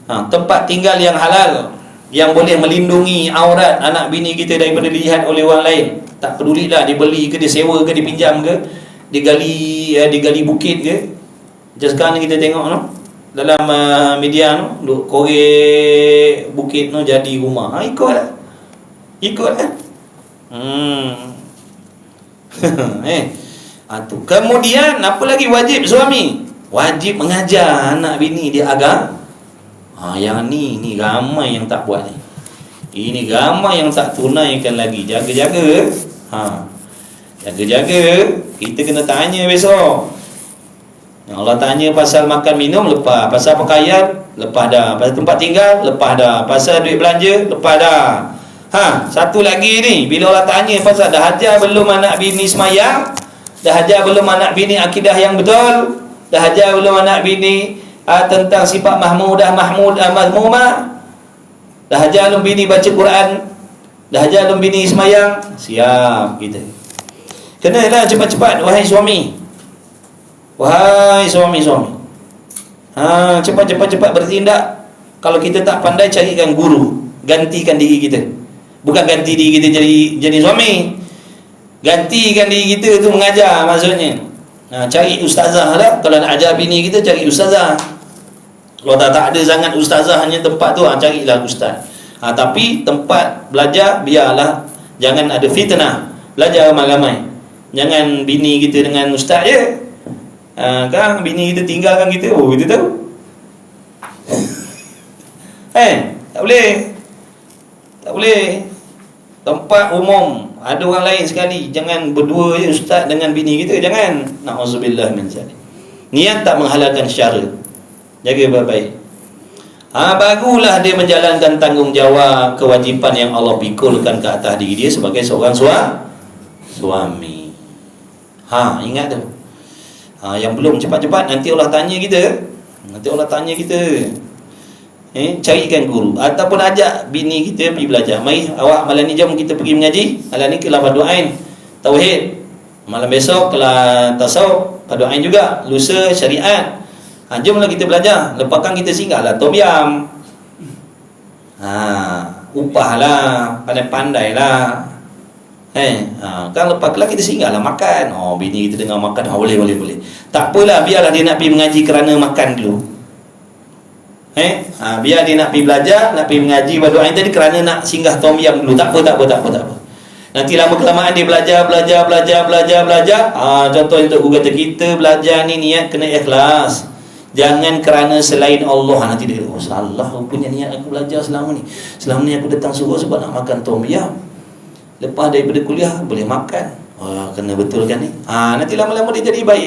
Tempat tinggal yang halal, yang boleh melindungi aurat anak bini kita daripada dilihat oleh orang lain. Tak pedulilah dia beli ke, dia sewa ke, dia pinjam ke, dia gali bukit ke. Macam sekarang ni kita tengok dalam media duk korek bukit jadi rumah. Ikutlah tu. Kemudian apa lagi wajib suami? Wajib mengajar anak bini dia agama. Yang ni ramai yang tak buat ni. Ini ramai yang tak tunaikan lagi. Jaga-jaga. Jaga-jaga. Kita kena tanya besok. Allah tanya pasal makan minum, lepas. Pasal pakaian, lepas dah. Pasal tempat tinggal, lepas dah. Pasal duit belanja, lepas dah. Satu lagi ni, bila Allah tanya pasal dah hajar belum anak bini semayang, dah hajar belum anak bini akidah yang betul, dah hajar belum anak bini tentang sifat mahmumah, dah hajar belum bini baca Quran, dah hajar belum bini semayang, siap kita. Kenalah cepat-cepat wahai suami. Wahai suami-suami. Cepat-cepat bertindak. Kalau kita tak pandai, carikan guru, gantikan diri kita. Bukan ganti diri kita jadi suami. Gantikan diri kita tu mengajar maksudnya. Cari ustazah lah. Kalau nak ajar bini kita, cari ustazah. Kalau tak ada sangat ustazah, hanya tempat tu, carilah ustaz. Tapi tempat belajar biarlah, jangan ada fitnah. Belajar ramai-ramai. Jangan bini kita dengan ustaz je. Kan bini kita tinggalkan kita, kita tahu. Tak boleh. Tak boleh. Tempat umum, ada orang lain sekali, jangan berdua je ustaz dengan bini kita, jangan. Na'udzubillah min zalik. Niat tak menghalalkan syara. Jaga baik-baik. Bagulah dia menjalankan tanggungjawab, kewajipan yang Allah pikulkan ke atas diri dia sebagai seorang suami. Ingat tu. Yang belum cepat-cepat, nanti Allah tanya kita. Carikan guru ataupun ajak bini kita pergi belajar. Mari awak malam ni jom kita pergi mengaji. Malam ni kelas Fardu Ain tauhid, malam besok kelas tasawuf Fardu Ain juga, lusa syariat. Jomlah kita belajar. Lepaskan kita singgahlah Tom Yam. Upahlah, pandai-pandailah. Kan lepas kelas kita singgahlah makan. Bini kita dengar makan, boleh. Tak apalah, biarlah dia nak pergi mengaji kerana makan dulu. Biar dia nak pergi belajar, nak pergi mengaji Fardu Ain tadi kerana nak singgah Tom Yam dulu. Tak apa. Nanti lama kelamaan dia belajar. Contoh untuk guru kata, kita belajar ni niat kena ikhlas. Jangan kerana selain Allah. Nanti dia salah punya niat aku belajar selama ni aku datang suruh sebab nak makan Tom Yam. Lepas daripada kuliah boleh makan. Kena betulkan ni. Nanti lama-lama dia jadi baik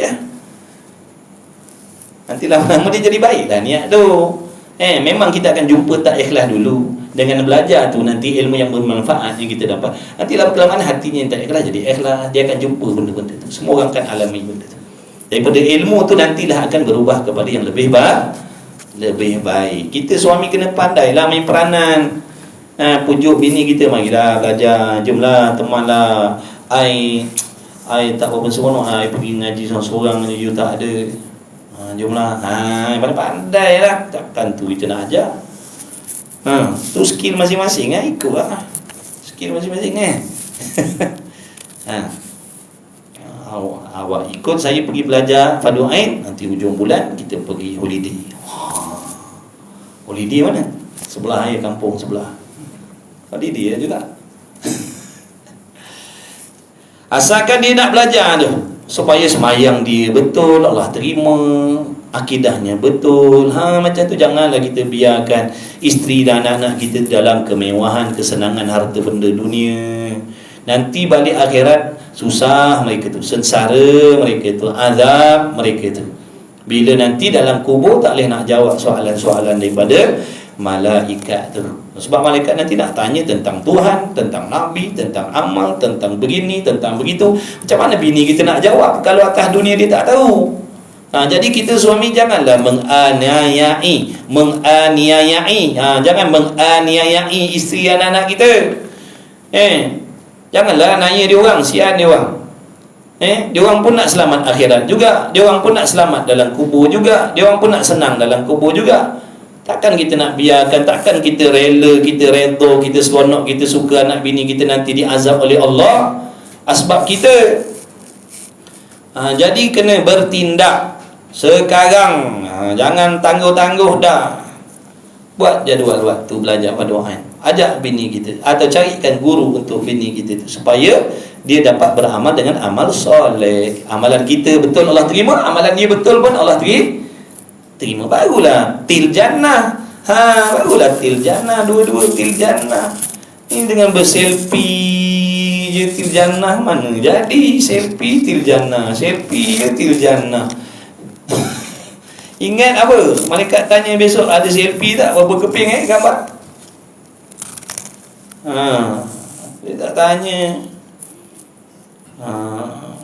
Nanti lama-lama dia jadi baik lah niat tu. Memang kita akan jumpa tak ikhlas dulu. Dengan belajar tu nanti ilmu yang bermanfaat yang kita dapat. Nanti lama-kelamaan hatinya yang tak ikhlas jadi ikhlas. Dia akan jumpa benda-benda tu. Semua orang akan alami benda tu. Daripada ilmu tu nantilah akan berubah kepada yang lebih baik. Kita suami kena pandailah main peranan. Pujuk bini kita, marilah belajar, jomlah, temanlah. I tak berapa seronok, I pergi ngaji seorang-seorang je, you tak ada. Jomlah. Pandai lah. Takkan tu kita nak ajar. Tu skill masing-masing ikutlah. Skill masing-masing awak ikut saya pergi belajar Fardu Ain, nanti hujung bulan kita pergi holiday. Holiday mana? Sebelah kampung sebelah. Holiday juga. Asalkan dia nak belajar tu, supaya semayang dia betul, Allah terima, akidahnya betul. Macam tu janganlah kita biarkan isteri dan anak-anak kita dalam kemewahan, kesenangan harta benda dunia. Nanti balik akhirat susah mereka tu, sengsara mereka tu, azab mereka tu. Bila nanti dalam kubur tak boleh nak jawab soalan-soalan daripada malaikat tu. Sebab malaikat nanti nak tanya tentang Tuhan, tentang Nabi, tentang amal, tentang begini, tentang begitu. Macam mana bini kita nak jawab kalau atas dunia dia tak tahu? Jadi kita suami janganlah menganiayai. Jangan menganiayai isteri anak-anak kita. Janganlah nanya dia orang, sian dia orang. Dia orang pun nak selamat akhirat juga. Dia orang pun nak selamat dalam kubur juga. Dia orang pun nak senang dalam kubur juga. Takkan kita nak biarkan, takkan kita rela, kita redha, kita seronok, kita suka anak bini kita nanti diazab oleh Allah sebab kita. Jadi kena bertindak sekarang. Jangan tangguh-tangguh dah. Buat jadual waktu belajar Quran. Ajak bini kita atau carikan guru untuk bini kita tu, supaya dia dapat beramal dengan amal soleh. Amalan kita betul Allah terima, amalan dia betul pun Allah terima, barulah til jannah. Barulah til jannah, dua-dua til jannah. Ini dengan berselfie je til jannah mana jadi? Selfie til jannah, selfie je til jannah. Ingat apa? Malaikat tanya besok, ada selfie tak? Berapa keping gambar? Dia tak tanya.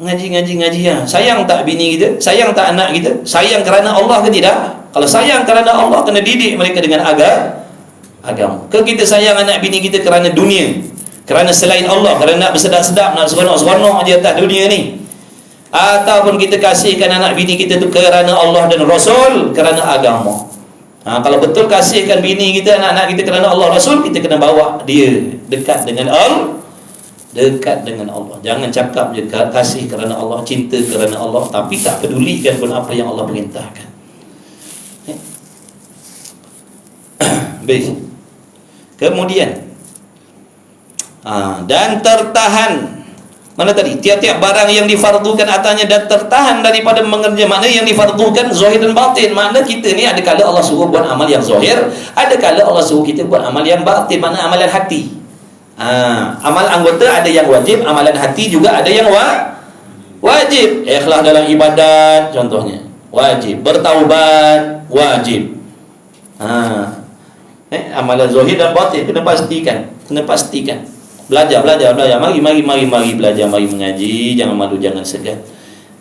Ngaji ya. Sayang tak bini kita? Sayang tak anak kita? Sayang kerana Allah ke tidak? Kalau sayang kerana Allah, kena didik mereka dengan agama. Ke kita sayang anak bini kita kerana dunia, kerana selain Allah, kerana nak bersedap-sedap, nak seronok-seronok di atas dunia ni? Ataupun kita kasihkan anak bini kita tu kerana Allah dan Rasul, kerana agama? Kalau betul kasihkan bini kita, anak-anak kita kerana Allah Rasul, kita kena bawa dia dekat dengan Allah. Dekat dengan Allah. Jangan cakap je kasih kerana Allah, cinta kerana Allah, tapi tak pedulikan pun apa yang Allah perintahkan. Baik. Kemudian dan tertahan. Mana tadi? Tiap-tiap barang yang difardukan atasnya dan tertahan daripada mengerjakan. Mana yang difardukan zahir dan batin. Mana kita ni ada kala Allah suruh buat amal yang zahir, ada kala Allah suruh kita buat amal yang batin. Mana amalan hati. Amal anggota ada yang wajib, amalan hati juga ada yang wajib. Ikhlas dalam ibadat contohnya wajib, bertaubat wajib. Amalan zahir dan batin kena pastikan. Belajar. Mari belajar, mari mengaji. Jangan malu, jangan segan.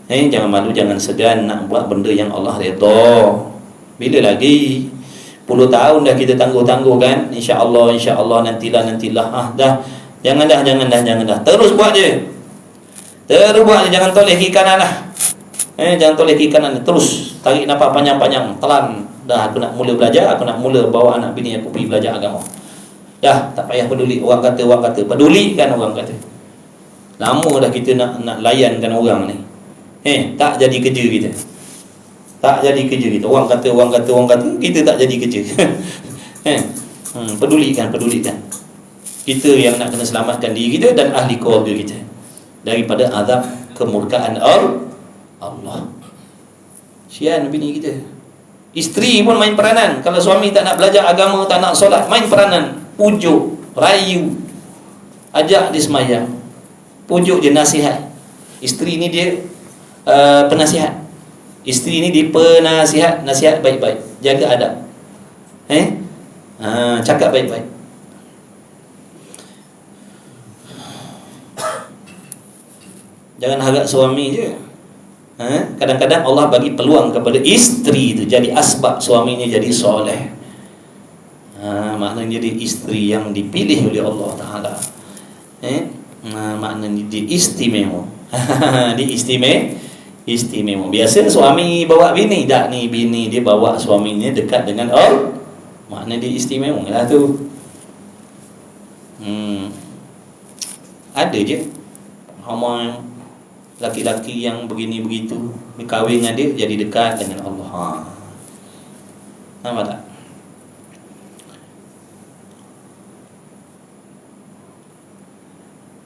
Jangan malu, jangan segan nak buat benda yang Allah redha. Bila lagi? 10 tahun dah kita tangguh-tangguh kan? InsyaAllah nantilah. Dah. Jangan dah. Terus buat je. Jangan toleh kiri kanan lah. Jangan toleh kiri kanan. Terus tarik nafas panjang-panjang, telan. Dah, aku nak mula belajar, aku nak mula bawa anak bini aku pergi belajar agama. Dah, tak payah peduli orang kata. Pedulikan orang kata. Lama dah kita nak layankan orang ni. Tak jadi kerja kita. Orang kata, kita tak jadi kerja. Pedulikan. Kita yang nak kena selamatkan diri kita dan ahli keluarga kita daripada azab kemurkaan Allah. Sian bini kita. Isteri pun main peranan. Kalau suami tak nak belajar agama, tak nak solat, main peranan. Pujuk, rayu, ajak dia semayang, pujuk je, nasihat. Isteri ni dia penasihat. Isteri ni dia penasihat, nasihat baik-baik, jaga adab. Cakap baik-baik. Jangan harap suami je. Kadang-kadang Allah bagi peluang kepada isteri tu jadi asbab suaminya jadi soleh. Maknanya dia isteri yang dipilih oleh Allah Ta'ala. Maknanya dia istimewa. Dia istimewa. Biasa suami bawa bini, tak ni bini dia bawa suaminya dekat dengan Allah. Maknanya dia istimewa lah tu. Ada je ramai laki-laki yang begini begitu, berkahwin dengan dia jadi dekat dengan Allah. Nampak tak?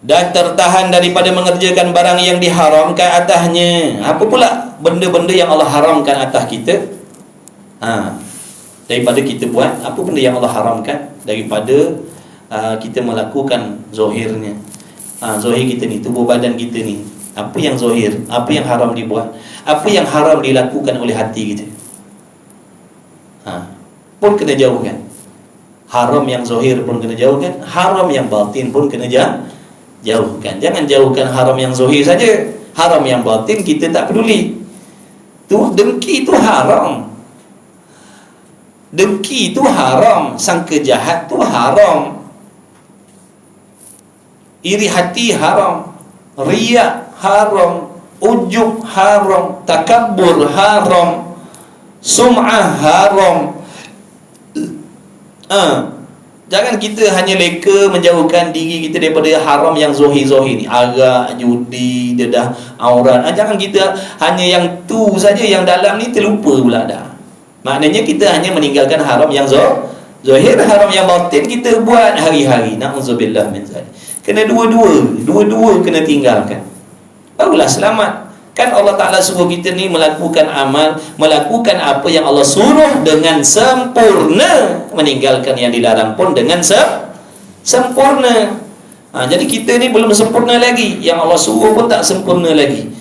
Dan tertahan daripada mengerjakan barang yang diharamkan atasnya. Apa pula benda-benda yang Allah haramkan atas kita? Daripada kita buat apa benda yang Allah haramkan, daripada kita melakukan zahirnya. Zahir kita ni, tubuh badan kita ni, apa yang zahir, apa yang haram dibuat, apa yang haram dilakukan oleh hati kita, pun kena jauhkan. Haram yang zahir pun kena jauhkan, haram yang batin pun kena jauhkan. Jangan jauhkan haram yang zahir saja, haram yang batin kita tak peduli. Tu dengki tu haram. Dengki tu haram, sangka jahat tu haram, iri hati haram, riak haram, ujub haram, takabbur haram, sum'ah haram, Jangan kita hanya leka menjauhkan diri kita daripada haram yang zohir-zohir ni, arak, judi, dedah aurat. Jangan kita hanya yang tu saja, yang dalam ni terlupa pula dah. Maknanya kita hanya meninggalkan haram yang zohir, haram yang batin kita buat hari-hari. Na'udzubillah min zalik. Kena dua-dua kena tinggalkan, barulah selamat. Kan Allah Ta'ala suruh kita ni melakukan amal, melakukan apa yang Allah suruh dengan sempurna, meninggalkan yang dilarang pun dengan sempurna. Jadi kita ni belum sempurna lagi, yang Allah suruh pun tak sempurna lagi,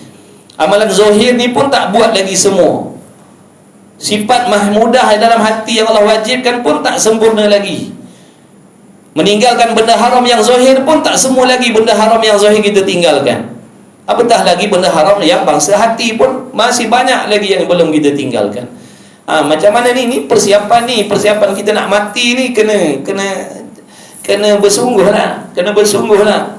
amalan zahir ni pun tak buat lagi semua, sifat mahmudah dalam hati yang Allah wajibkan pun tak sempurna lagi, meninggalkan benda haram yang zahir pun tak semua lagi, benda haram yang zahir kita tinggalkan. Apatah lagi benda haram yang bangsa hati pun masih banyak lagi yang belum kita tinggalkan. Macam mana ni persiapan kita nak mati ni kena bersungguh lah.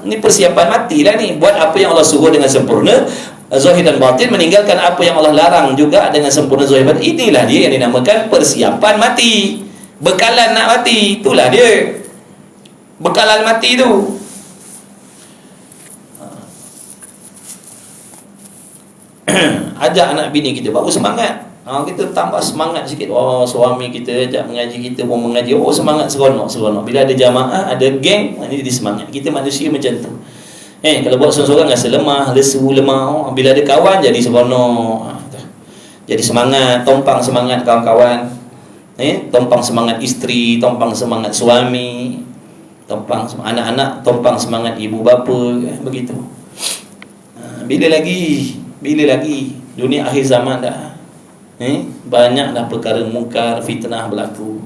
Ni persiapan mati lah ni. Buat apa yang Allah suruh dengan sempurna zahir dan batin, meninggalkan apa yang Allah larang juga dengan sempurna zahir batin. Inilah dia yang dinamakan persiapan mati, bekalan nak mati. Itulah dia bekalan mati tu. Ajak anak bini kita baru semangat, kita tambah semangat sikit. Suami kita ajak mengaji, kita pun mengaji, semangat, seronok. Bila ada jamaah, ada geng, ini jadi semangat. Kita manusia macam tu. Kalau buat seorang-seorang rasa lemah, lesu, lemah. Bila ada kawan jadi seronok, jadi semangat, tompang semangat kawan-kawan, tompang semangat isteri, tompang semangat suami, tompang anak-anak, tompang semangat ibu bapa, begitu. Bila lagi dunia akhir zaman dah, banyak dah perkara mungkar, fitnah berlaku.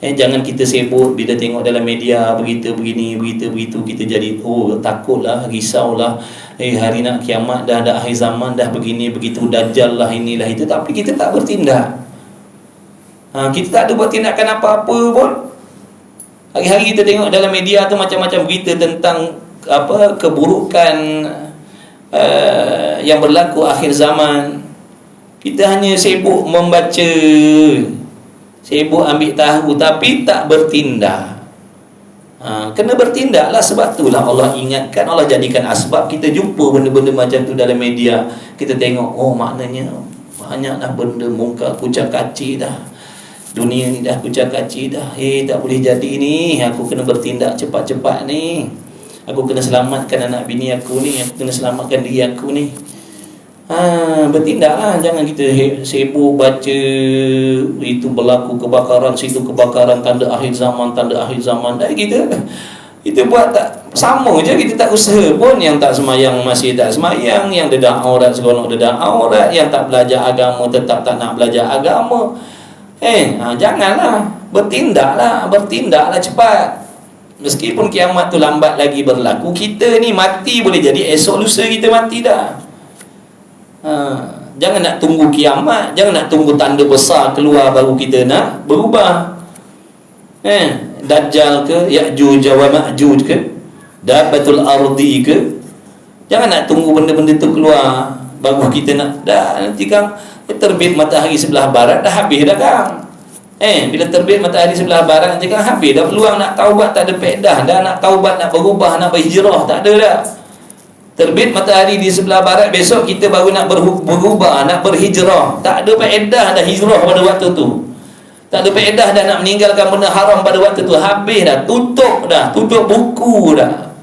Jangan kita sibuk bila tengok dalam media berita begini, berita begitu, kita jadi takutlah, risaulah. Hari nak kiamat dah, akhir zaman dah, begini begitu, dajjal lah, inilah itu. Tapi kita tak bertindak. Kita tak ada buat tindakan apa-apa pun. Hari-hari kita tengok dalam media tu macam-macam berita tentang keburukan yang berlaku akhir zaman. Kita hanya sibuk membaca, sibuk ambil tahu, tapi tak bertindak. Kena bertindaklah. Sebab itulah Allah ingatkan, Allah jadikan asbab kita jumpa benda-benda macam tu dalam media. Kita tengok, maknanya banyak dah benda mungkar, kucak kacir dah. Dunia ni dah kucak kacir dah. Tak boleh jadi ni. Aku kena bertindak cepat-cepat ni. Aku kena selamatkan anak bini aku ni. Aku kena selamatkan diri aku ni. Bertindaklah. Jangan kita sibuk baca itu berlaku kebakaran, situ kebakaran, tanda akhir zaman. Dan kita buat tak sama je. Kita tak usaha pun. Yang tak semayang masih tak semayang, yang dedah aurat seronok dedah aurat, yang tak belajar agama tetap tak nak belajar agama. Janganlah. Bertindaklah cepat. Meskipun kiamat tu lambat lagi berlaku, kita ni mati boleh jadi esok lusa kita mati dah. Jangan nak tunggu kiamat, jangan nak tunggu tanda besar keluar baru kita nak berubah. Dajjal ke, Ya'juj wa Ma'juj ke, Dabbatul Ardi ke. Jangan nak tunggu benda-benda tu keluar baru kita nak. Nanti kan terbit matahari sebelah barat dah habis dah kan. Bila terbit matahari sebelah barat nanti kan habis dah peluang nak taubat, tak ada faedah dah. Nak taubat, nak berubah, nak berhijrah, tak ada dah. Terbit matahari di sebelah barat, besok kita baru nak berubah, nak berhijrah, tak ada faedah dah hijrah pada waktu tu. Tak ada faedah dah nak meninggalkan benda haram pada waktu tu. Habis dah, tutup buku dah.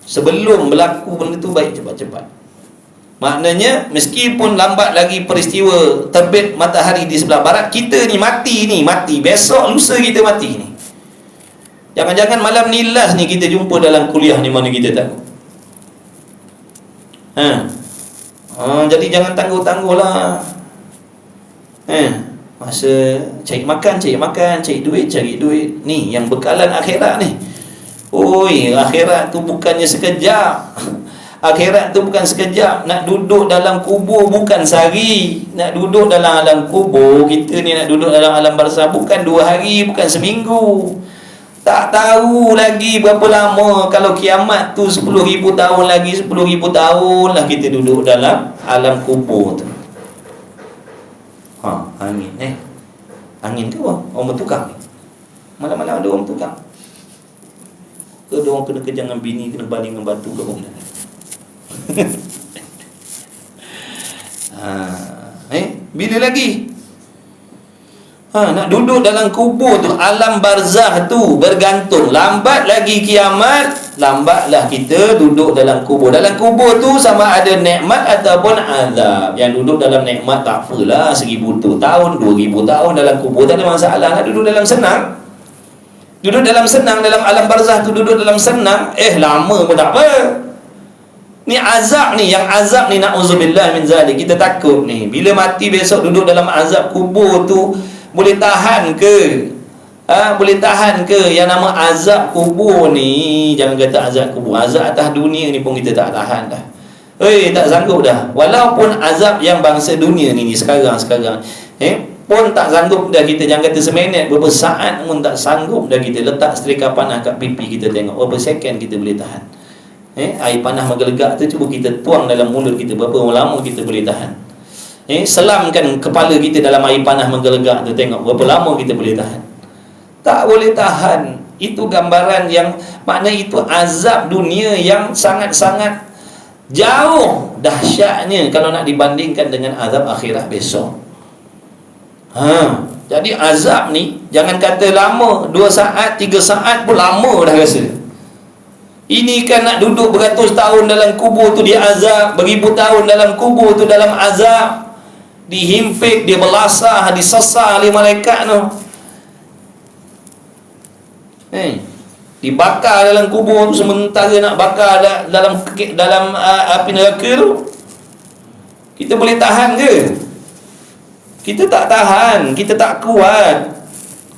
Sebelum berlaku benda tu, baik cepat-cepat. Maknanya meskipun lambat lagi peristiwa terbit matahari di sebelah barat, kita ni mati. Besok lusa kita mati ni. Jangan-jangan malam ni last ni kita jumpa dalam kuliah ni, mana kita tahu. Jadi jangan tangguh-tangguh lah. Masa cari makan, cari duit. Ni yang bekalan akhirat ni. Akhirat tu bukannya sekejap. Akhirat tu bukan sekejap. Nak duduk dalam kubur bukan sehari. Nak duduk dalam alam kubur, kita ni nak duduk dalam alam barzah bukan 2 hari, bukan seminggu. Tak tahu lagi berapa lama. Kalau kiamat tu 10,000 tahun lagi, 10,000 tahun lah kita duduk dalam alam kubur tu. Angin. Angin ke apa? Orang bertukang ni. Malam-malam ada orang bertukang. Ke ada orang kena kejang dengan bini, kena baling dengan batu ke apa? Bila lagi? Nak duduk dalam kubur tu, alam barzah tu bergantung. Lambat lagi kiamat, lambatlah kita duduk dalam kubur. Dalam kubur tu sama ada nikmat ataupun azab. Yang duduk dalam nikmat tak apalah, 1000 tahun, 2000 tahun dalam kubur tak ada masalah. Nak duduk dalam senang, duduk dalam senang, dalam alam barzah tu duduk dalam senang, lama pun tak apa. Ni azab ni, yang azab ni na'udzubillah min zalik. Kita takut ni, bila mati besok duduk dalam azab kubur tu, boleh tahan ke? Boleh tahan ke yang nama azab kubur ni? Jangan kata azab kubur, azab atas dunia ni pun kita tak tahan dah. Tak sanggup dah. Walaupun azab yang bangsa dunia ni sekarang pun tak sanggup dah kita. Jangan kata seminit, beberapa saat pun tak sanggup dah kita. Letak setrika panah kat pipi kita, tengok berapa second kita boleh tahan. Air panah menggelegak tu cuba kita tuang dalam mulut kita, berapa lama kita boleh tahan. Selamkan kepala kita dalam air panah menggelegak tu, tengok berapa lama kita boleh tahan. Tak boleh tahan. Itu gambaran yang makna itu azab dunia yang sangat-sangat jauh dahsyatnya kalau nak dibandingkan dengan azab akhirat besok. Jadi azab ni jangan kata lama, 2 saat, 3 saat pun lama dah rasa. Ini kan nak duduk beratus tahun dalam kubur tu dia azab, beribu tahun dalam kubur tu dalam azab, dihimpit, dia belasah, disesah oleh malaikat tu. Dibakar dalam kubur tu, sementara nak bakar dalam api neraka tu. Kita boleh tahan ke? Kita tak tahan, kita tak kuat.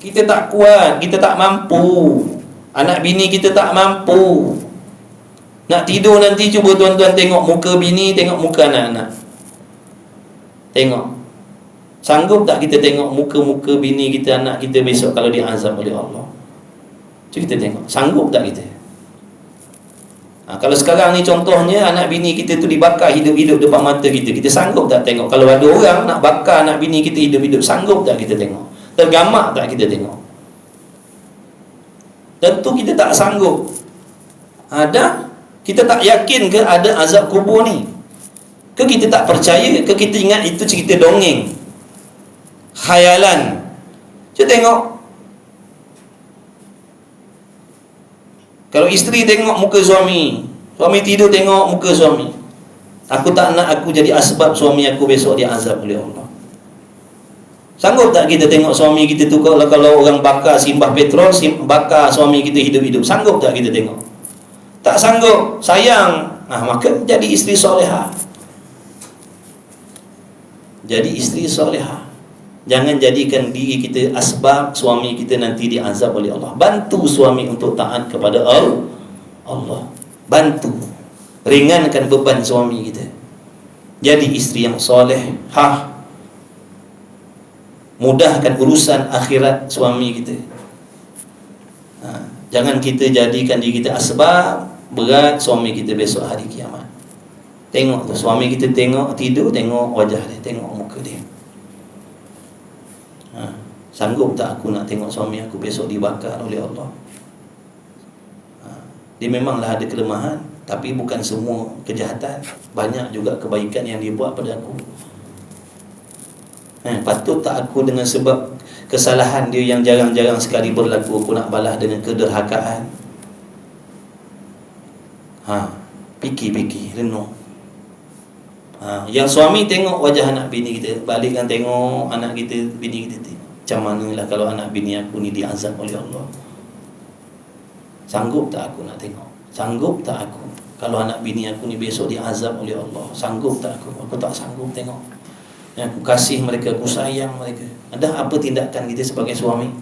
Kita tak kuat, kita tak mampu. Anak bini kita tak mampu. Nak tidur nanti cuba tuan-tuan tengok muka bini, tengok muka anak-anak. Tengok. Sanggup tak kita tengok muka-muka bini kita, anak kita besok kalau diazab oleh Allah? Cuba kita tengok. Sanggup tak kita? Kalau sekarang ni contohnya anak bini kita tu dibakar hidup-hidup depan mata kita, kita sanggup tak tengok? Kalau ada orang nak bakar anak bini kita hidup-hidup, sanggup tak kita tengok? Tergamak tak kita tengok? Tentu kita tak sanggup. Kita tak yakin ke ada azab kubur ni? Ke kita tak percaya? Ke kita ingat itu cerita dongeng, khayalan? Cuba tengok. Kalau isteri tengok muka suami, suami tidur tengok muka suami, aku tak nak aku jadi asbab suami aku besok dia azab oleh Allah. Sanggup tak kita tengok suami kita tu kalau orang bakar simbah petrol, bakar suami kita hidup-hidup? Sanggup tak kita tengok? Tak sanggup. Sayang. Maka jadi isteri solehah. Jadi isteri solehah. Jangan jadikan diri kita asbab suami kita nanti diazab oleh Allah. Bantu suami untuk taat kepada Allah. Bantu. Ringankan beban suami kita. Jadi isteri yang solehah. Mudahkan urusan akhirat suami kita. Jangan kita jadikan diri kita asbab berat suami kita besok hari kiamat. Tengok tu, suami kita tengok tidur, tengok wajah dia, tengok muka dia. Sanggup tak aku nak tengok suami aku besok dibakar oleh Allah? Dia memanglah ada kelemahan, tapi bukan semua kejahatan. Banyak juga kebaikan yang dia buat pada aku. Patut tak aku dengan sebab kesalahan dia yang jarang-jarang sekali berlaku, aku nak balas dengan kederhakaan? Fikir-fikir, renung. Yang suami tengok wajah anak bini kita, balikkan tengok anak kita, bini kita tengok. Macam manalah kalau anak bini aku ni diazab oleh Allah? Sanggup tak aku nak tengok? Sanggup tak aku kalau anak bini aku ni besok diazab oleh Allah? Sanggup tak aku? Aku tak sanggup tengok. Aku kasih mereka, aku sayang mereka. Ada apa tindakan kita sebagai suami?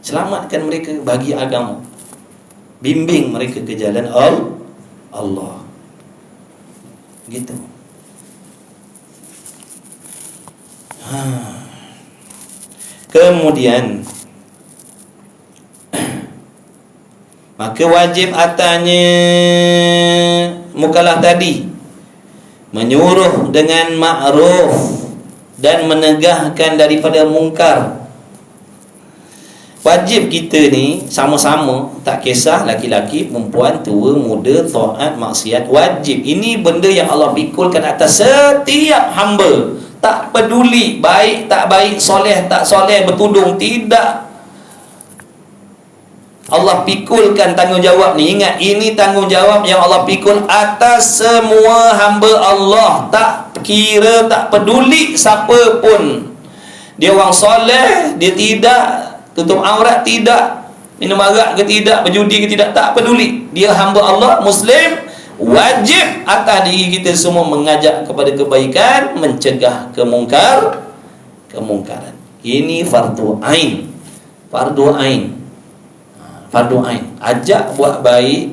Selamatkan mereka bagi agama. Bimbing mereka ke jalan Allah. Gitu. Kemudian maka wajib atasnya mukallaf tadi menyuruh dengan ma'ruf dan menegahkan daripada mungkar. Wajib kita ni sama-sama, tak kisah laki-laki, perempuan, tua, muda, taat, maksiat, wajib. Ini benda yang Allah pikulkan atas setiap hamba. Tak peduli baik tak baik, soleh tak soleh, bertudung tidak. Allah pikulkan tanggungjawab ni. Ingat, ini tanggungjawab yang Allah pikul atas semua hamba Allah. Tak kira, tak peduli siapa pun. Dia orang soleh, dia tidak, tutup aurat tidak, minum arak ke tidak, berjudi ke tidak, tak peduli. Dia hamba Allah, Muslim. Wajib atas diri kita semua mengajak kepada kebaikan, mencegah kemungkaran. Ini fardu ain. Fardu ain. Fardu ain. Ajak buat baik,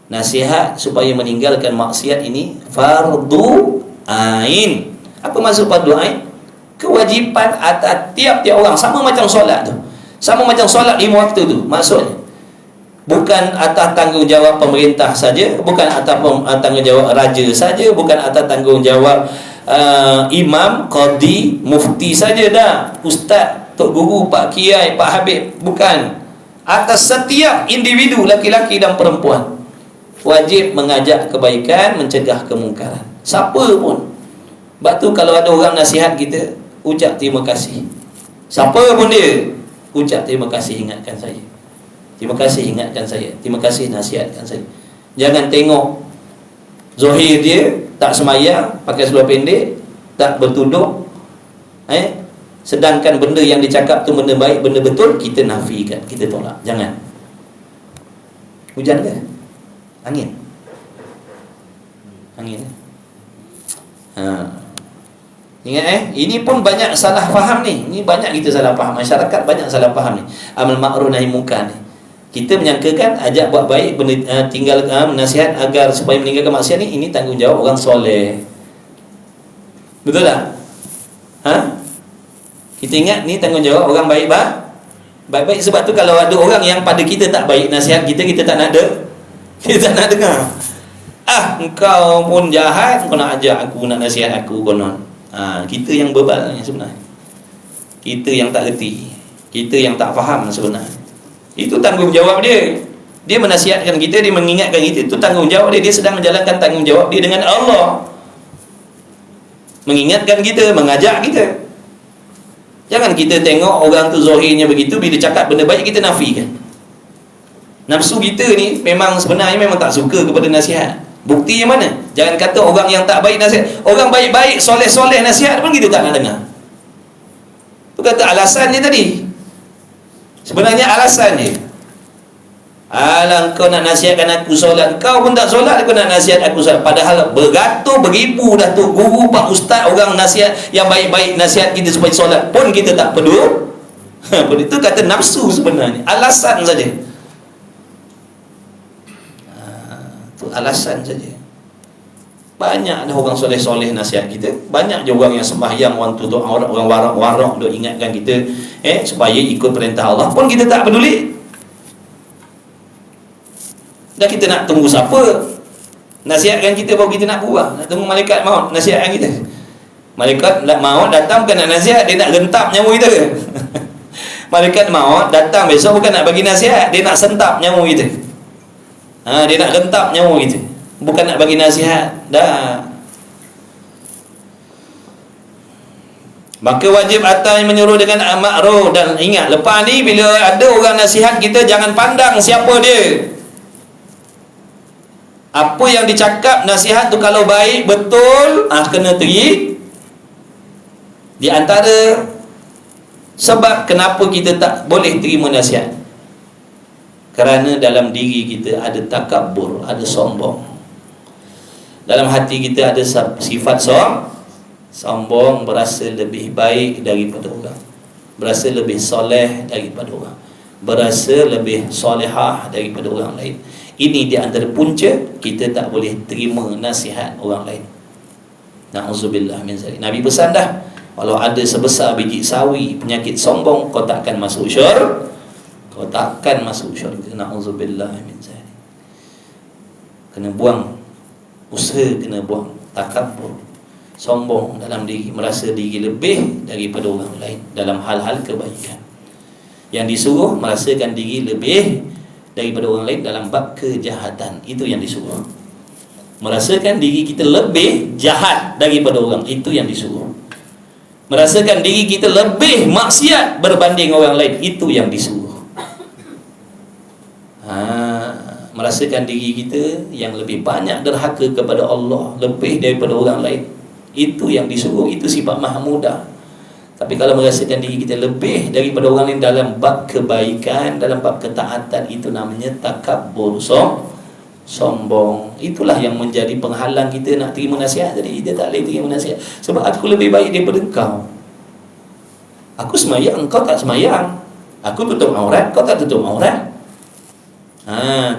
nasihat supaya meninggalkan maksiat, ini fardu ain. Apa maksud fardu ain? Kewajipan atas tiap-tiap orang. Sama macam solat tu. Sama macam solat 5 waktu tu. Maksudnya bukan atas tanggungjawab pemerintah saja, bukan atas tanggungjawab raja saja, bukan atas tanggungjawab imam, qadi, mufti saja dah, ustaz, tok guru, pak kiai, pak habib. Bukan. Atas setiap individu, laki-laki dan perempuan, wajib mengajak kebaikan, mencegah kemungkaran. Siapa pun. Sebab tu kalau ada orang nasihat kita, ucap terima kasih. Siapa pun dia, ucap terima kasih, ingatkan saya. Terima kasih ingatkan saya. Terima kasih nasihatkan saya. Jangan tengok zahir dia tak semayang, pakai seluar pendek, tak bertudung, sedangkan benda yang dicakap tu benda baik, benda betul, kita nafikan, kita tolak. Jangan. Hujan ke? Angin. Angin. Ingat ini pun banyak salah faham ni. Ini banyak kita salah faham. Masyarakat banyak salah faham ni. Amal ma'ruf nahi munkar ni. Kita menyangkakan ajak buat baik, tinggal nasihat agar supaya meninggalkan maksiat ni, ini tanggungjawab orang soleh. Betul tak? Kita ingat ni tanggungjawab orang baik baik-baik. Sebab tu kalau ada orang yang pada kita tak baik, nasihat kita tak nak kita tak nak dengar. Engkau pun jahat, kau nak ajak aku, nak nasihat aku konon. Kita yang bebal sebenarnya. Kita yang tak reti, kita yang tak faham sebenarnya. Itu tanggungjawab dia. Dia menasihatkan kita, dia mengingatkan kita. Itu tanggungjawab dia. Dia sedang menjalankan tanggungjawab dia dengan Allah. Mengingatkan kita, mengajak kita. Jangan kita tengok orang tu zahirnya begitu, bila cakap benda baik kita nafikan. Nafsu kita ni memang sebenarnya memang tak suka kepada nasihat. Bukti yang mana? Jangan kata orang yang tak baik nasihat. Orang baik-baik, soleh-soleh nasihat pun kita tak nak dengar. Tu kata alasan dia tadi. Sebenarnya alasan dia, kau nak nasihatkan aku solat, kau pun tak solat, kau nak nasihat aku solat. Padahal beratus beribu dah tu guru, pak ustaz, orang nasihat yang baik-baik nasihat kita supaya solat pun kita tak peduli. Itu kata nafsu sebenarnya. Alasan saja. Itu alasan saja. Banyak dah orang soleh-soleh nasihat kita. Banyak je orang yang sembahyang, orang tutup aurat, orang warak-warak duk ingatkan kita supaya ikut perintah Allah, pun kita tak peduli. Dah kita nak tunggu siapa nasihatkan kita baru kita nak buang? Nak tunggu malaikat maut nasihatkan kita? Malaikat maut datang bukan nak nasihat, dia nak gentap nyawa kita. Malaikat maut datang besok bukan nak bagi nasihat, dia nak sentap nyawa kita. Dia nak gentap nyawa kita, bukan nak bagi nasihat. Dah. Maka wajib atas menyuruh dengan ma'ruf. Dan ingat, lepas ni bila ada orang nasihat kita, jangan pandang siapa dia. Apa yang dicakap nasihat tu kalau baik, betul, kena terima. Di antara sebab kenapa kita tak boleh terima nasihat, kerana dalam diri kita ada takabbur, ada sombong. Dalam hati kita ada sifat sombong, berasa lebih baik daripada orang, berasa lebih soleh daripada orang, berasa lebih solehah daripada orang lain. Ini di antara punca kita tak boleh terima nasihat orang lain. Na'udzubillah min zalik. Nabi pesan dah, walau ada sebesar biji sawi penyakit sombong, kau takkan masuk syurga. Kau takkan masuk syurga. Na'udzubillah min zalik. Kena buang, usaha kena buang takabbur. sombong dalam diri, merasa diri lebih daripada orang lain dalam hal-hal kebaikan. Yang disuruh merasakan diri lebih daripada orang lain dalam bab kejahatan. Itu yang disuruh. Merasakan diri kita lebih jahat daripada orang, itu yang disuruh. Merasakan diri kita lebih maksiat berbanding orang lain, itu yang disuruh. Merasakan diri kita yang lebih banyak derhaka kepada Allah lebih daripada orang lain, itu yang disuruh. Itu sifat mahmudah. Tapi kalau merasakan diri kita lebih daripada orang lain dalam bab kebaikan, dalam bab ketaatan, itu namanya takabbur, sombong. Itulah yang menjadi penghalang kita nak terima nasihat. Jadi kita tak boleh terima nasihat sebab aku lebih baik daripada engkau. Aku semayang, engkau tak semayang. Aku tutup aurat, kau tak tutup aurat.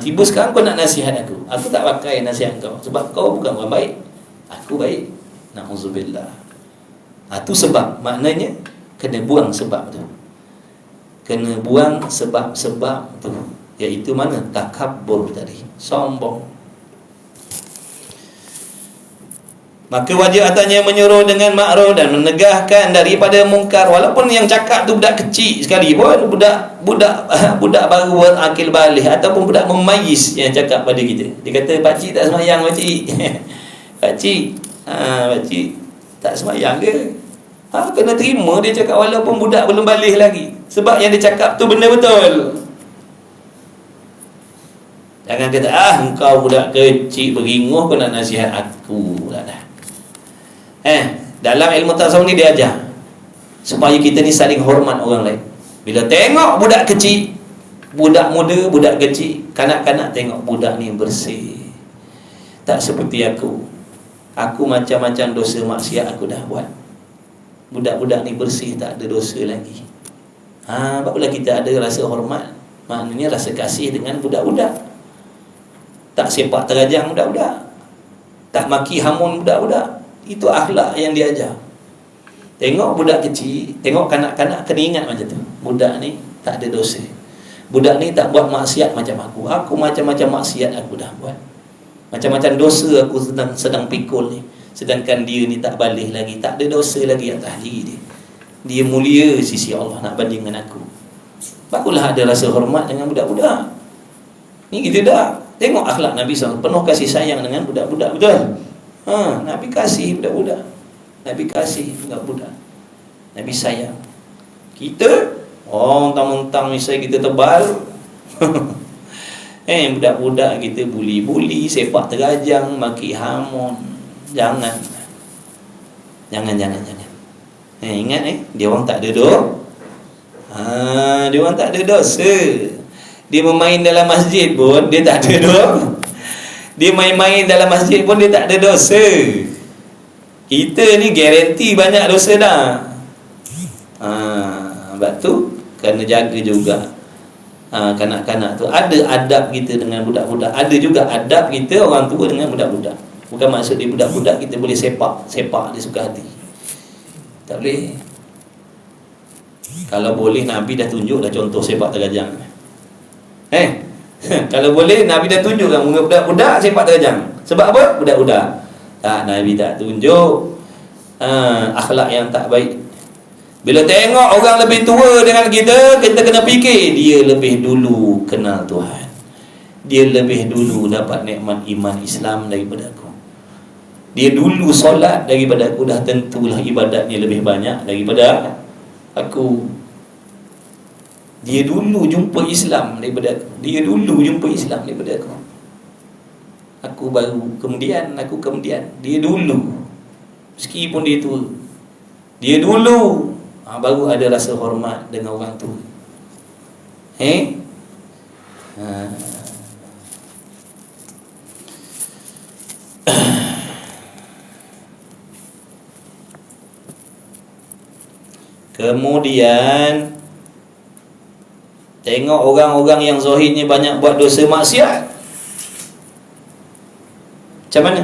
Tiba sekarang kau nak nasihat aku. Aku tak pakai nasihat kau sebab kau bukan orang baik, aku baik. Na'udzubillah. Itu sebab, maknanya kena buang sebab tu. Kena buang sebab-sebab tu, iaitu mana? Takabbur tadi, sombong. Maka wajib atasnya menyuruh dengan makruf dan menegahkan daripada mungkar. Walaupun yang cakap tu budak kecil sekali pun, budak baru berakil balik ataupun budak memayis yang cakap pada kita. Dia kata, pakcik tak semayang pakcik. Pakcik pakcik tak semayang ke? Kena terima dia cakap walaupun budak belum balik lagi, sebab yang dia cakap tu benda betul. Jangan kata, engkau budak kecil beringuh kau nak nasihat aku pula dah. Dalam ilmu tasawuf ni dia ajar supaya kita ni saling hormat orang lain. Bila tengok budak kecil, budak muda, budak kecil, kanak-kanak, tengok budak ni bersih, tak seperti aku macam-macam dosa maksiat aku dah buat. Budak-budak ni bersih, tak ada dosa lagi. Barulah kita ada rasa hormat, maknanya rasa kasih dengan budak-budak. Tak sepak terajang budak-budak, tak maki hamun budak-budak. Itu akhlak yang diajar. Tengok budak kecil, tengok kanak-kanak, kena ingat macam tu. Budak ni tak ada dosa. Budak ni tak buat maksiat macam aku. Aku macam-macam maksiat aku dah buat. Macam-macam dosa aku sedang pikul ni. Sedangkan dia ni tak balik lagi, tak ada dosa lagi atas diri dia. Dia mulia sisi Allah nak banding dengan aku. Barulah ada rasa hormat dengan budak-budak. Ni kita dah tengok akhlak Nabi SAW, penuh kasih sayang dengan budak-budak, betul? Nabi kasih budak-budak, Nabi kasih budak-budak, Nabi sayang. Kita mentang-mentang misalnya kita tebal budak-budak kita buli-buli, sepak terajang, maki hamun. Jangan. Ingat dia orang tak ada dia orang tak ada dosa. Dia bermain dalam masjid pun dia tak ada dosa. Dia main-main dalam masjid pun dia tak ada dosa. Kita ni garanti banyak dosa dah. Sebab tu kena jaga juga. Kanak-kanak tu ada adab kita dengan budak-budak, ada juga adab kita orang tua dengan budak-budak. Bukan maksud dia budak-budak kita boleh sepak dia suka hati. Tak boleh. Kalau boleh Nabi dah tunjuk dah contoh sepak terajang. Kalau boleh Nabi dah tunjukkan budak-budak sepak terajang. Sebab apa? Budak-budak. Tak, Nabi tak tunjuk akhlak yang tak baik. Bila tengok orang lebih tua dengan kita kena fikir dia lebih dulu kenal Tuhan. Dia lebih dulu dapat nikmat iman Islam daripada aku. Dia dulu solat daripada aku, dah tentulah ibadatnya lebih banyak daripada aku. Dia dulu jumpa Islam daripada aku. Dia dulu jumpa Islam daripada aku. Aku baru kemudian. Dia dulu. Meskipun dia tua, dia dulu baru ada rasa hormat dengan orang tua. Kemudian tengok orang-orang yang zahirnya banyak buat dosa maksiat. Macam mana?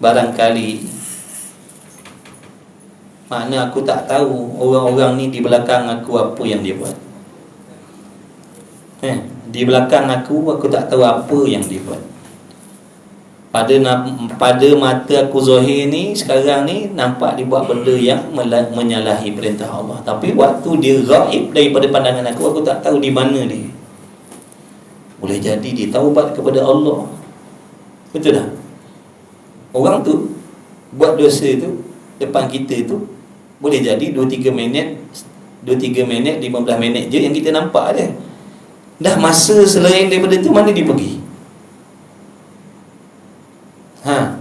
Barangkali makna aku tak tahu orang-orang ni di belakang aku apa yang dia buat. Di belakang aku tak tahu apa yang dia buat. pada mata aku zahir ni sekarang ni nampak dia buat benda yang menyalahi perintah Allah, tapi waktu dia gaib daripada pandangan aku tak tahu di mana dia. Boleh jadi dia taubat kepada Allah. Betul tak? Orang tu buat dosa tu depan kita tu, boleh jadi 2-3 minit 15 minit je yang kita nampak dia. Dah masa selain daripada tu mana dia pergi?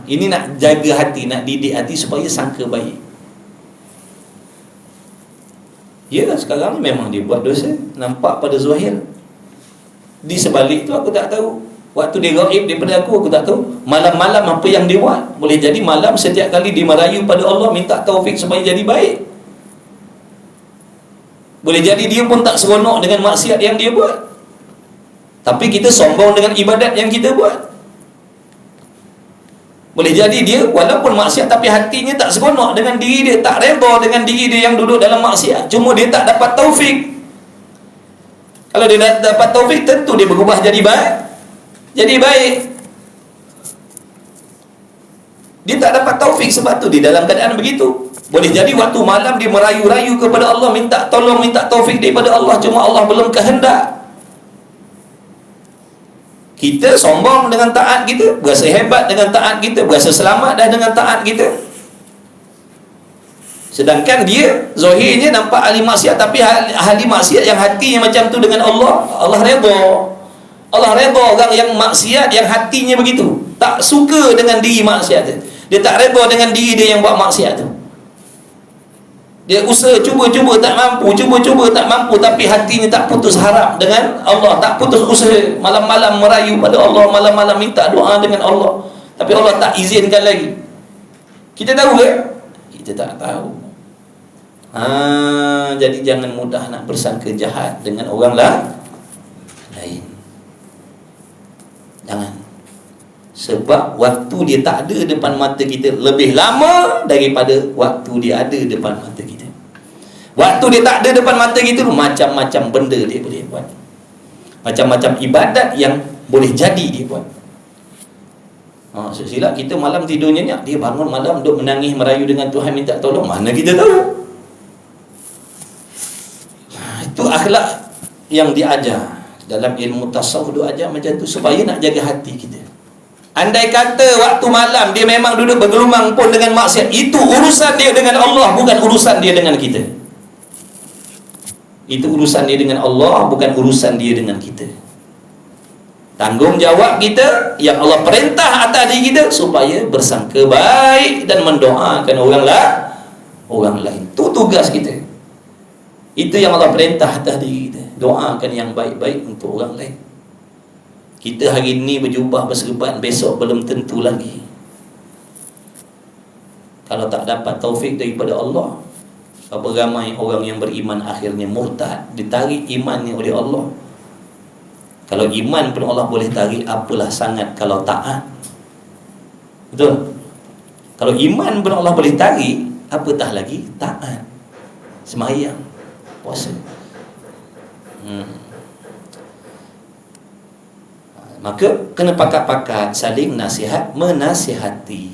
Ini nak jaga hati, nak didik hati supaya sangka baik. Ya, sekarang ni memang dia buat dosa, nampak pada zahir. Di sebalik tu aku tak tahu. Waktu dia gaib daripada aku tak tahu. Malam-malam apa yang dia buat. Boleh jadi malam setiap kali dia merayu pada Allah, minta taufik supaya jadi baik. Boleh jadi dia pun tak seronok dengan maksiat yang dia buat, tapi kita sombong dengan ibadat yang kita buat. Boleh jadi dia walaupun maksiat tapi hatinya tak seronok dengan diri dia, tak redha dengan diri dia yang duduk dalam maksiat. Cuma dia tak dapat taufik. Kalau dia dapat taufik, tentu dia berubah jadi baik. Dia tak dapat taufik, sebab tu dia dalam keadaan begitu. Boleh jadi waktu malam dia merayu-rayu kepada Allah, minta tolong, minta taufik daripada Allah, cuma Allah belum kehendak. Kita sombong dengan taat kita, berasa hebat dengan taat kita, berasa selamat dah dengan taat kita. Sedangkan dia zahirnya nampak ahli maksiat, tapi ahli maksiat yang hatinya macam tu dengan Allah, Allah redha. Allah redha orang yang maksiat yang hatinya begitu, tak suka dengan diri maksiat tu. Dia tak redha dengan diri dia yang buat maksiat tu. Dia usaha cuba-cuba tak mampu, cuba-cuba tak mampu, tapi hatinya tak putus harap dengan Allah, tak putus usaha, malam-malam merayu pada Allah, malam-malam minta doa dengan Allah, tapi Allah tak izinkan lagi. Kita tahu ke? Kita tak tahu. Jadi jangan mudah nak bersangka jahat dengan orang lain. Jangan. Sebab waktu dia tak ada depan mata kita lebih lama daripada waktu dia ada depan mata kita. Waktu dia tak ada depan mata kita, macam-macam benda dia boleh buat, macam-macam ibadat yang boleh jadi dia buat. Silap kita malam tidur nyenyak, dia bangun malam duk menangis merayu dengan Tuhan minta tolong, mana kita tahu. Itu akhlak yang diajar dalam ilmu tasawuf, duk ajar macam tu supaya nak jaga hati kita. Andai kata waktu malam dia memang duduk bergelumang pun dengan maksiat, itu urusan dia dengan Allah, bukan urusan dia dengan kita. Itu urusan dia dengan Allah, bukan urusan dia dengan kita. Tanggungjawab kita yang Allah perintah atas diri kita supaya bersangka baik dan mendoakan orang lain. Itu tugas kita. Itu yang Allah perintah atas diri kita. Doakan yang baik-baik untuk orang lain. Kita hari ini berjubah berserban, besok belum tentu lagi. Kalau tak dapat taufik daripada Allah, berapa ramai orang yang beriman akhirnya murtad, ditarik imannya oleh Allah. Kalau iman pun Allah boleh tarik, apalah sangat kalau taat. Betul? Kalau iman pun Allah boleh tarik, apatah lagi taat, sembahyang, puasa. Maka kena pakat-pakat, saling nasihat, menasihati.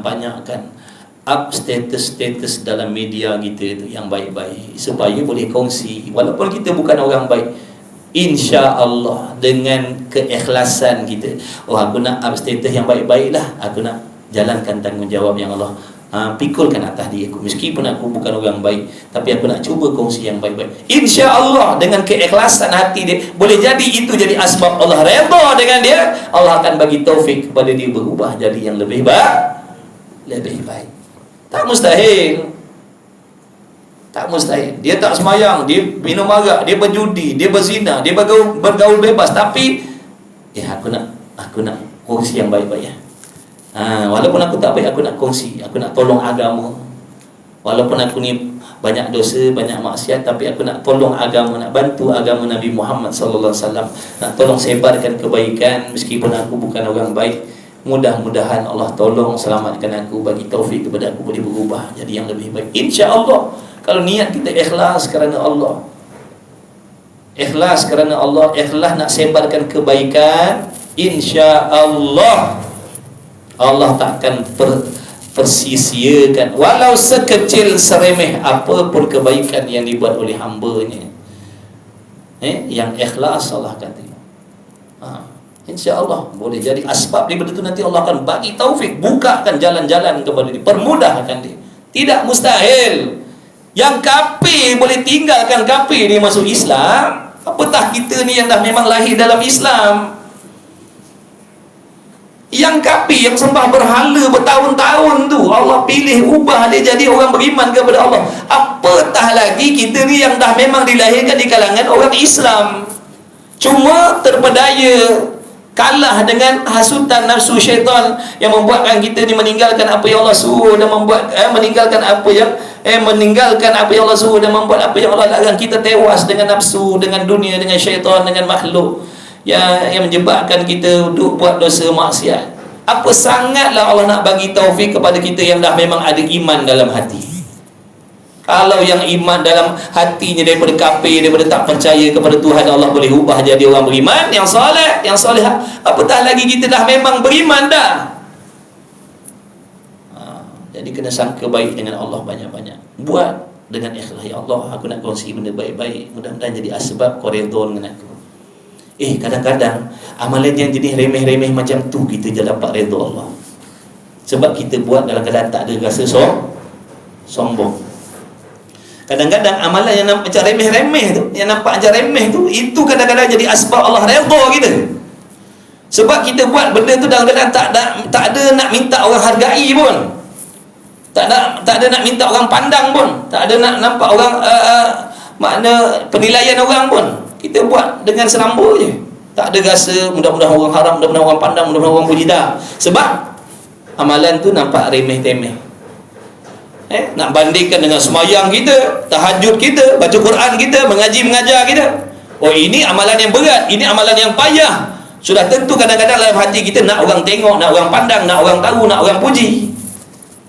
Banyak kan up status-status dalam media kita tu yang baik-baik, supaya boleh kongsi. Walaupun kita bukan orang baik, insya-Allah dengan keikhlasan kita, aku nak up status yang baik-baik lah, aku nak jalankan tanggungjawab yang Allah pikulkan atas diri aku. Meskipun aku bukan orang baik, tapi aku nak cuba kongsi yang baik-baik. Insya-Allah dengan keikhlasan hati dia, boleh jadi itu jadi asbab Allah redha dengan dia. Allah akan bagi taufik kepada dia berubah jadi yang lebih baik. Tak mustahil. Tak mustahil. Dia tak semayang, dia minum arak, dia berjudi, dia berzina, dia bergaul bebas, tapi aku nak kongsi yang baik-baik ya. Walaupun aku tak baik, aku nak kongsi, aku nak tolong agama. Walaupun aku ni banyak dosa, banyak maksiat, tapi aku nak tolong agama, nak bantu agama Nabi Muhammad sallallahu alaihi wasallam, nak tolong sebarkan kebaikan meskipun aku bukan orang baik. Mudah-mudahan Allah tolong selamatkan aku, bagi taufik kepada aku boleh berubah jadi yang lebih baik. Insya-Allah kalau niat kita ikhlas kerana Allah, ikhlas kerana Allah, ikhlas nak sebarkan kebaikan, insya-Allah Allah takkan persisiakan walau sekecil seremeh apapun kebaikan yang dibuat oleh hamba-Nya. Yang ikhlas Allah kata. InsyaAllah boleh jadi asbab daripada itu. Nanti Allah akan bagi taufik, bukakan jalan-jalan kepada dia, permudahkan dia. Tidak mustahil. Yang kafir boleh tinggalkan kafir, dia masuk Islam. Apatah kita ni yang dah memang lahir dalam Islam. Yang kafir, yang sembah berhala bertahun-tahun tu, Allah pilih ubah dia jadi orang beriman kepada Allah. Apatah lagi kita ni yang dah memang dilahirkan di kalangan orang Islam, cuma terpedaya, kalah dengan hasutan nafsu syaitan yang membuatkan kita ni meninggalkan apa yang Allah suruh, dan membuat meninggalkan apa yang Allah suruh, dan membuat apa yang Allah larang. Kita tewas dengan nafsu, dengan dunia, dengan syaitan, dengan makhluk yang menyebabkan kita duduk buat dosa maksiat. Apa sangatlah Allah nak bagi taufik kepada kita yang dah memang ada iman dalam hati. Kalau yang iman dalam hatinya daripada kafir, daripada tak percaya kepada Tuhan, Allah boleh ubah jadi orang beriman, yang soleh, yang solehah. Apatah lagi kita dah memang beriman dah. Jadi kena sangka baik dengan Allah banyak-banyak. Buat dengan ikhlas. Ya Allah, aku nak kongsi benda baik-baik, mudah-mudahan jadi asbab kau redha dengan aku. Kadang-kadang amalan yang jenis remeh-remeh macam tu kita je dapat redha Allah. Sebab kita buat dalam keadaan tak ada rasa sombong. Kadang-kadang amalan yang nampak macam remeh-remeh tu, yang nampak macam remeh tu, itu kadang-kadang jadi asbab Allah redha kita. Sebab kita buat benda tu dalam keadaan tak ada nak minta orang hargai pun. Tak ada nak minta orang pandang pun. Tak ada nak nampak orang makna penilaian orang pun. Kita buat dengan seramba je. Tak ada rasa mudah-mudahan orang haram, mudah-mudahan orang pandang, mudah-mudahan orang puji. Tak. Sebab amalan tu nampak remeh-temeh. Nak bandingkan dengan semayang kita, tahajud kita, baca Quran kita, mengajar kita. Ini amalan yang berat, ini amalan yang payah. Sudah tentu kadang-kadang dalam hati kita nak orang tengok, nak orang pandang, nak orang tahu, nak orang puji.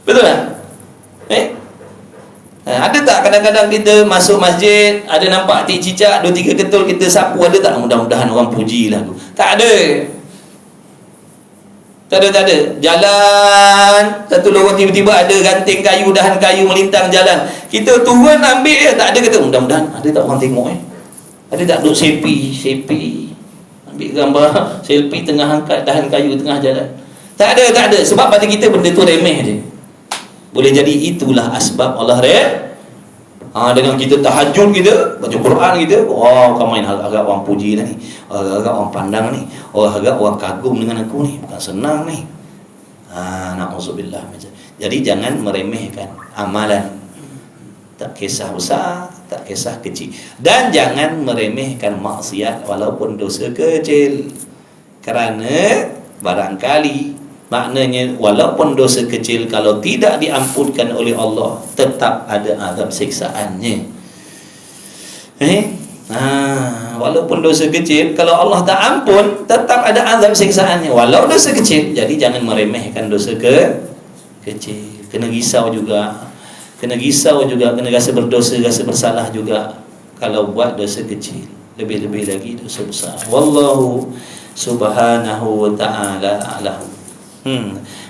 Betul tak? Ada tak kadang-kadang kita masuk masjid, ada nampak tik cicak, 2-3 ketul kita sapu, ada tak mudah-mudahan orang puji lah aku? Tak ada. Tak ada. Jalan satu lorong, tiba-tiba ada ranting kayu, dahan kayu melintang jalan. Kita turun ambil, tak ada kata mudah-mudahan ada tak orang tengok. Ada tak duk selfie ambil gambar selfie tengah angkat dahan kayu tengah jalan. Tak ada. Sebab pada kita benda tu remeh je. Boleh jadi itulah asbab Allah dengan kita tahajud kita, baca Quran kita, kau main agak orang puji dah ni, agak orang pandang ni, agak orang kagum dengan aku ni, bukan senang ni. Na'udzubillah. Jadi jangan meremehkan amalan, tak kisah besar, tak kisah kecil, dan jangan meremehkan maksiat walaupun dosa kecil. Kerana barangkali maknanya walaupun dosa kecil, kalau tidak diampunkan oleh Allah, tetap ada azab siksaannya. Walaupun dosa kecil, kalau Allah tak ampun, tetap ada azab siksaannya walau dosa kecil. Jadi jangan meremehkan dosa kecil. Kena risau juga, kena rasa berdosa, rasa bersalah juga kalau buat dosa kecil. Lebih-lebih lagi dosa besar. Wallahu subhanahu wa ta'ala a'lam.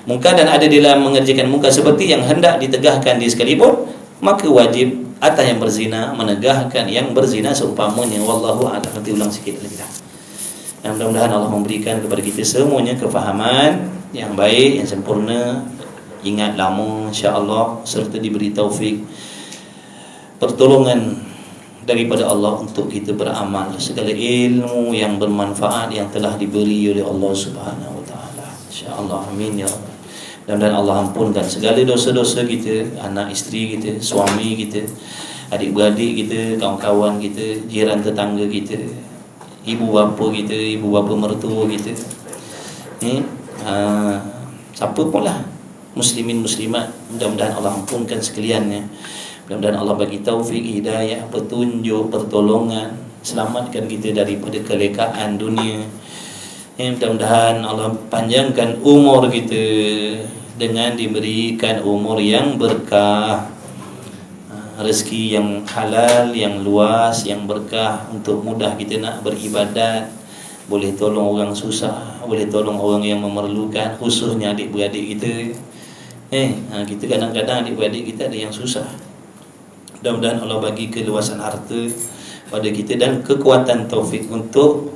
Munkar dan ada di dalam mengerjakan munkar seperti yang hendak ditegahkan di sekalipun, maka wajib atas yang berzina menegahkan yang berzina seumpamanya. Wallahu a'lam. Nanti ulang sikit lagi dah. Dan mudah-mudahan Allah memberikan kepada kita semuanya kefahaman yang baik, yang sempurna, ingat lama insya-Allah, serta diberi taufik pertolongan daripada Allah untuk kita beramal segala ilmu yang bermanfaat yang telah diberi oleh Allah Subhanahu wa taala. InsyaAllah, amin ya Allah. Dan Allah ampunkan segala dosa-dosa kita, anak isteri kita, suami kita, adik-beradik kita, kawan-kawan kita, jiran tetangga kita, ibu bapa kita, ibu bapa mertua kita, siapa pun lah, muslimin muslimat, mudah-mudahan Allah ampunkan sekaliannya. Mudah-mudahan Allah bagi taufik, hidayah, petunjuk, pertolongan, selamatkan kita daripada kelekaan dunia. Mudah-mudahan Allah panjangkan umur kita dengan diberikan umur yang berkah, rezeki yang halal, yang luas, yang berkah, untuk mudah kita nak beribadat, boleh tolong orang susah, boleh tolong orang yang memerlukan, khususnya adik-beradik kita. Kita kadang-kadang adik-beradik kita ada yang susah. Mudah-mudahan Allah bagi keluasan harta pada kita dan kekuatan taufik untuk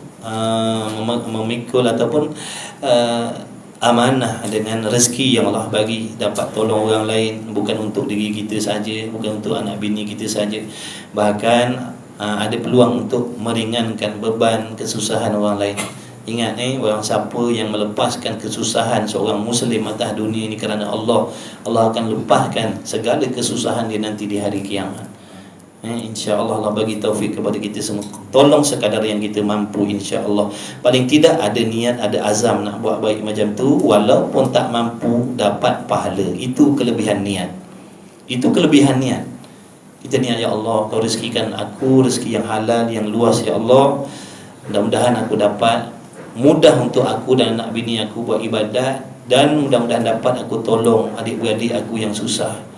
memikul ataupun amanah dengan rezeki yang Allah bagi, dapat tolong orang lain, bukan untuk diri kita saja, bukan untuk anak bini kita saja, bahkan ada peluang untuk meringankan beban kesusahan orang lain. Ingat orang siapa yang melepaskan kesusahan seorang muslim atas dunia ini kerana Allah, Allah akan lepaskan segala kesusahan dia nanti di hari kiamat. InsyaAllah Allah bagi taufik kepada kita semua. Tolong sekadar yang kita mampu, insyaAllah. Paling tidak ada niat, ada azam nak buat baik macam tu. Walaupun tak mampu, dapat pahala. Itu kelebihan niat. Itu kelebihan niat. Kita niat, ya Allah, Kau rezekikan aku rezeki yang halal, yang luas, ya Allah. Mudah-mudahan aku dapat mudah untuk aku dan anak bini aku buat ibadat, dan mudah-mudahan dapat aku tolong adik-beradik aku yang susah.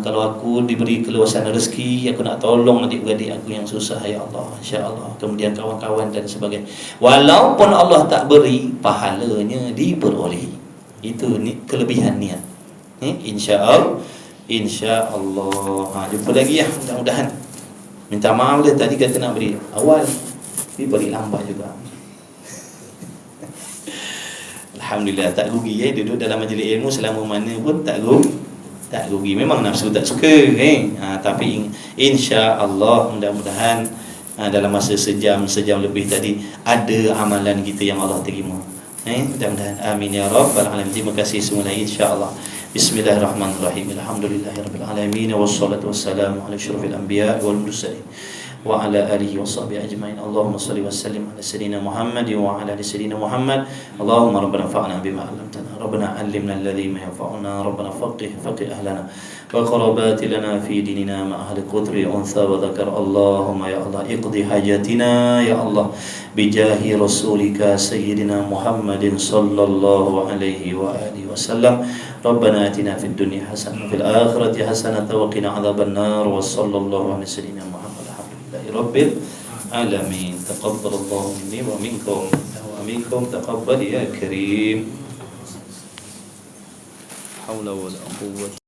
Kalau aku diberi keluasan rezeki, aku nak tolong adik-beradik aku yang susah, ya Allah, insya-Allah. Kemudian kawan-kawan dan sebagainya. Walaupun Allah tak beri, pahalanya diperoleh. Itu ni kelebihan niat. Insya-Allah. Insya-Allah. Jumpa lagi ya, mudah-mudahan. Minta maaf dah tadi kata nak beri awal, tapi beri lambat juga. Alhamdulillah, tak rugi duduk dalam majlis ilmu selama mana pun tak rugi. Memang nafsu tak suka tapi insya-Allah mudah-mudahan dalam masa sejam lebih tadi ada amalan kita yang Allah terima. Mudah-mudahan, amin ya rabbal alamin. Terima kasih semua, insya-Allah. Bismillahirrahmanirrahim. Alhamdulillahirabbil alamin, wassalatu wassalamu ala asyrafil anbiya wal mursalin wa ala alihi washabihi ajmain. Allahumma shalli wa sallim ala sayyidina Muhammad wa ala ali sayyidina Muhammad. Allahumma rabbana fa'na bima 'allamtana, rabbana 'allimna alladhi ma yanfa'una, rabbana faqih ahlana wa qarabati lana fi dinina ma ahli qudri untha wa dhakar. Allahumma ya Allah iqdi hajatina ya Allah bijahi rasulika sayyidina Muhammadin sallallahu alaihi wa alihi wasallam. Rabbana atina fid dunya hasanah wa fil akhirati hasanah wa qina adzaban nar. Wa sallallahu ala sayyidina Muhammad. Rabbil alamin. Taqabbalallahu minni wa minkum wa minkum taqabbal ya karim. Haula wala quwwata